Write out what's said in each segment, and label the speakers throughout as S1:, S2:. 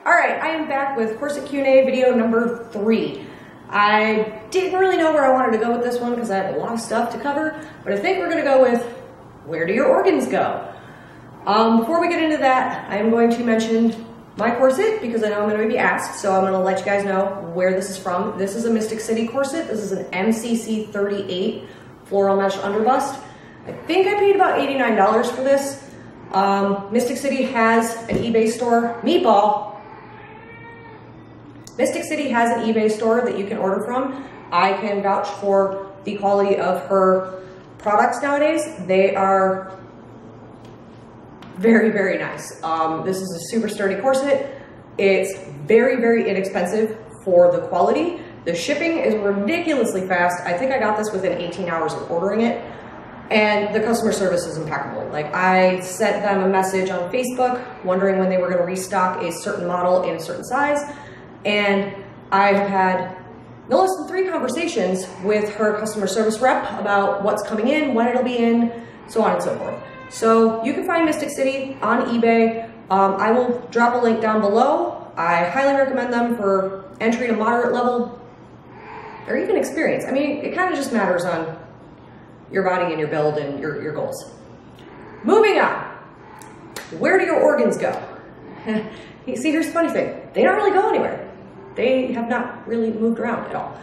S1: Alright, I am back with Corset Q&A video number 3. I didn't really know where I wanted to go with this one because I have a lot of stuff to cover, but I think we're going to go with where do your organs go? Before we get into that, I am going to mention my corset because I know I'm going to be asked, so I'm going to let you guys know where this is from. This is a Mystic City corset. This is an MCC 38 floral mesh underbust. I think I paid about $89 for this. Mystic City has an eBay store. Meatball! Mystic City has an eBay store that you can order from. I can vouch for the quality of her products nowadays. They are very, very nice. This is a super sturdy corset. It's very, very inexpensive for the quality. The shipping is ridiculously fast. I think I got this within 18 hours of ordering it. And the customer service is impeccable. Like, I sent them a message on Facebook wondering when they were going to restock a certain model in a certain size. And I've had no less than 3 conversations with her customer service rep about what's coming in, when it'll be in, so on and so forth. So you can find Mystic City on eBay. I will drop a link down below. I highly recommend them for entry to moderate level or even experience. I mean, it kind of just matters on your body and your build and your goals. Moving on. Where do your organs go? You see, here's the funny thing. They don't really go anywhere. They have not really moved around at all.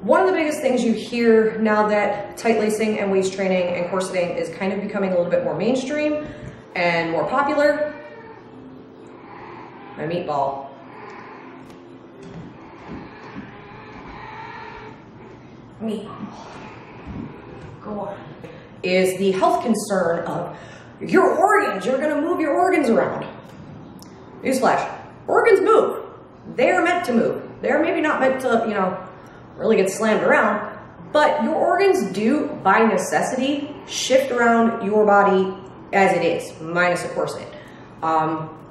S1: One of the biggest things you hear now that tight lacing and waist training and corseting is kind of becoming a little bit more mainstream and more popular. My meatball. Go on. Is the health concern of your organs. You're going to move your organs around. Newsflash. Organs move. They are meant to move. They're maybe not meant to, really get slammed around, but your organs do, by necessity, shift around your body as it is, minus a corset.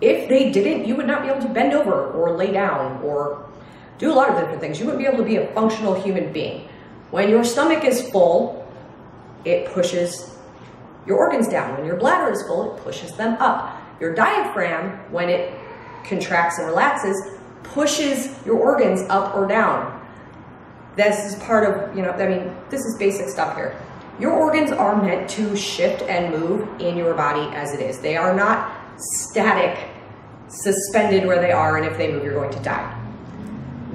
S1: If they didn't, you would not be able to bend over or lay down or do a lot of different things. You wouldn't be able to be a functional human being. When your stomach is full, it pushes your organs down. When your bladder is full, it pushes them up. Your diaphragm, when it contracts and relaxes, pushes your organs up or down. This is part of, this is basic stuff here. Your organs are meant to shift and move in your body as it is. They are not static, suspended where they are, and if they move, you're going to die.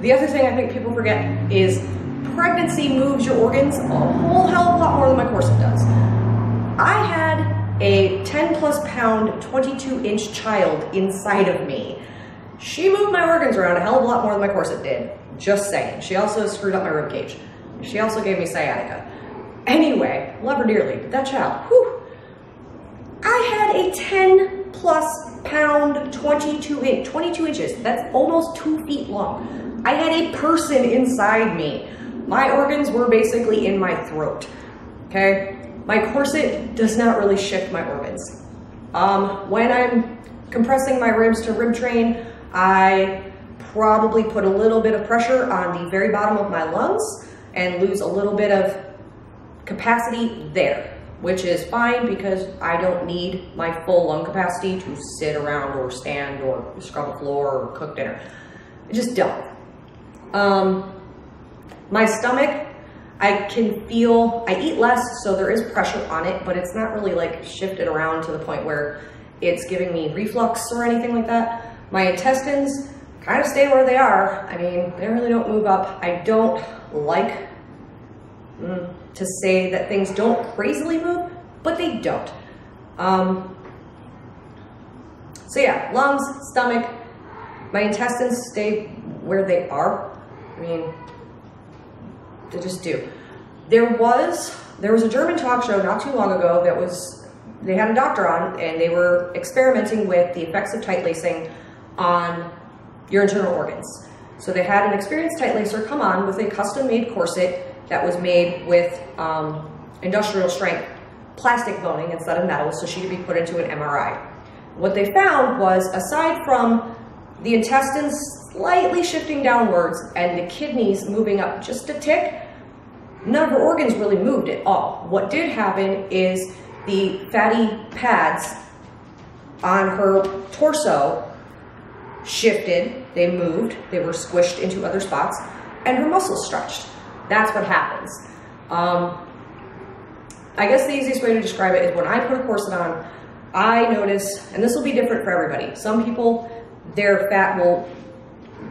S1: The other thing I think people forget is pregnancy moves your organs a whole hell of a lot more than my corset does. I had a 10+ pound, 22-inch child inside of me. She moved my organs around a hell of a lot more than my corset did. Just saying. She also screwed up my rib cage. She also gave me sciatica. Anyway, love her dearly, but that child, whew. I had a 10+ pound, 22 inches. That's almost 2 feet long. I had a person inside me. My organs were basically in my throat, okay? My corset does not really shift my organs. When I'm compressing my ribs to rib train, I probably put a little bit of pressure on the very bottom of my lungs and lose a little bit of capacity there, which is fine because I don't need my full lung capacity to sit around or stand or scrub the floor or cook dinner. I just don't. My stomach, I can feel, I eat less, so there is pressure on it, but it's not really like shifted around to the point where it's giving me reflux or anything like that. My intestines kind of stay where they are. I mean, they really don't move up. I don't like to say that things don't crazily move, but they don't. So yeah, lungs, stomach, my intestines stay where they are. I mean, they just do. There was a German talk show not too long ago that they had a doctor on and they were experimenting with the effects of tight lacing on your internal organs. So they had an experienced tight lacer come on with a custom-made corset that was made with industrial strength plastic boning instead of metal, so she could be put into an MRI. What they found was, aside from the intestines slightly shifting downwards and the kidneys moving up just a tick, none of her organs really moved at all. What did happen is the fatty pads on her torso shifted, they moved, they were squished into other spots, and her muscles stretched. That's what happens. I guess the easiest way to describe it is when I put a corset on, I notice, and this will be different for everybody. Some people, their fat will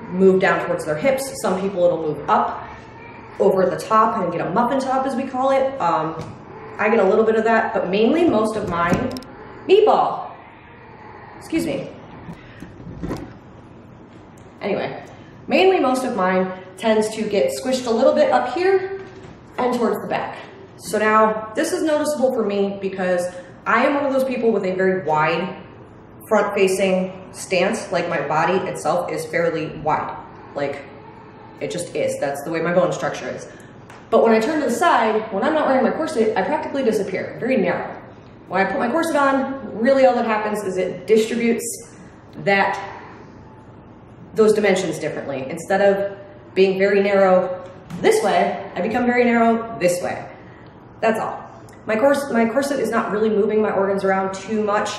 S1: move down towards their hips. Some people, it'll move up over the top and get a muffin top, as we call it. I get a little bit of that, but mainly most of mine, meatball, excuse me. Anyway, mainly most of mine tends to get squished a little bit up here and towards the back. So now this is noticeable for me because I am one of those people with a very wide front facing stance. Like my body itself is fairly wide. Like it just is. That's the way my bone structure is. But when I turn to the side, when I'm not wearing my corset, I practically disappear, very narrow. When I put my corset on, really all that happens is it distributes those dimensions differently. Instead of being very narrow this way, I become very narrow this way. That's all. My corset is not really moving my organs around too much.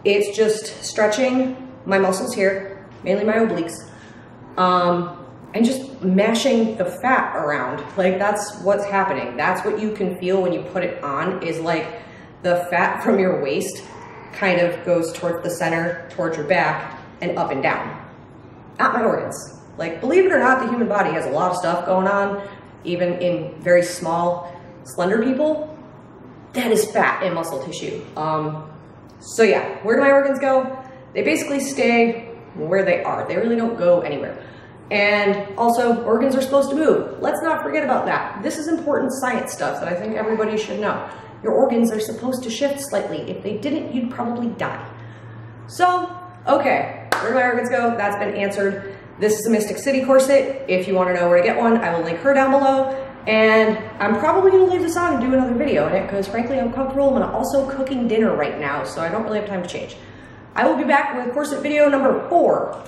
S1: It's just stretching my muscles here, mainly my obliques, and just mashing the fat around. Like that's what's happening. That's what you can feel when you put it on, is like the fat from your waist kind of goes towards the center, towards your back, and up and down. Not my organs. Like, believe it or not, the human body has a lot of stuff going on, even in very small, slender people. That is fat and muscle tissue. So yeah, where do my organs go? They basically stay where they are. They really don't go anywhere. And also, organs are supposed to move. Let's not forget about that. This is important science stuff that I think everybody should know. Your organs are supposed to shift slightly. If they didn't, you'd probably die. So, okay, where do my organs go? That's been answered. This is a Mystic City corset. If you want to know where to get one, I will link her down below. And I'm probably going to leave this on and do another video in it because frankly I'm comfortable and I'm also cooking dinner right now, so I don't really have time to change. I will be back with corset video number 4.